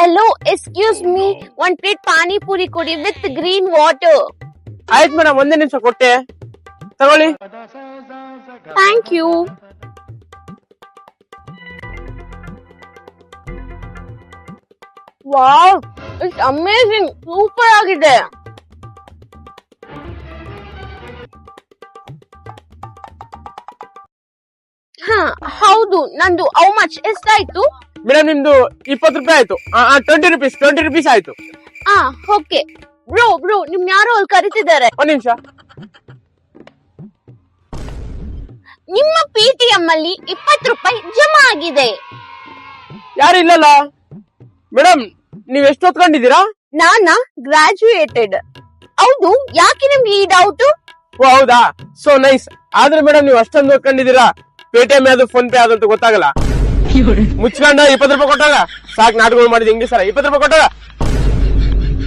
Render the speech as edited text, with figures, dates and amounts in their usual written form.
Hello, excuse me. One plate pani puri kodi with green water. ಆಯ್ತು madam, ಒಂದೇ ನಿಮಿಷ ಕೊಟ್ಟೆ, ತಗೊಳ್ಳಿ. Thank you. Wow, it's amazing. Super ಆಗಿದೆ. ಹೌದು, ನಂದು ಹೌ ಮಚ್ ಎಷ್ಟಾಯ್ತು? ಮೇಡಮ್ ನಿಮ್ದು 20 ರೂಪಾಯಿ ಆಯ್ತು. 20 rupees ಆಯ್ತು. ಓಕೆ. ಬ್ರೋ ನಿಮ್ ಯಾರೋ ಅಲ್ಲಿ ಕರಿತಿದ್ದಾರೆ. ಒಂದ್ ನಿಮಿಷ. ನಿಮ್ಮ ಪೇಟಿಎಂ ಅಲ್ಲಿ 20 ರೂಪಾಯಿ ಜಮಾ ಆಗಿದೆ. ಯಾರು ಇಲ್ಲಲ್ಲ ಮೇಡಮ್, ನೀವ್ ಎಷ್ಟು ಹೊತ್ಕೊಂಡಿದ್ದೀರಾ? ನಾನಾ ಗ್ರಾಜುಯೇಟೆಡ್. ಹೌದು, ಯಾಕೆ ನಿಮ್ಗೆ ಈ ಡೌಟ್? ಓ ಹೌದಾ, ಸೋ ನೈಸ್. ಆದ್ರೆ ಮೇಡಮ್ ನೀವು ಅಷ್ಟೊಂದು ಹೊತ್ಕೊಂಡಿದ್ದೀರಾ, ಪೇಟಿಎಂ ಯಾವ್ದು ಫೋನ್ ಪೇ ಯಾವ್ದು ಅಂತ ಗೊತ್ತಾಗಲ್ಲ. ಮುಚ್ಕೊಂಡ 20 ರೂಪಾಯಿ ಕೊಟ್ಟಾಗ ಸಾಕು, ನಾಟಕಗಳು ಮಾಡಿದ್ ಹೆಂಗೆ ಸರ. 20 ರೂಪಾಯಿ ಕೊಟ್ಟಾಗ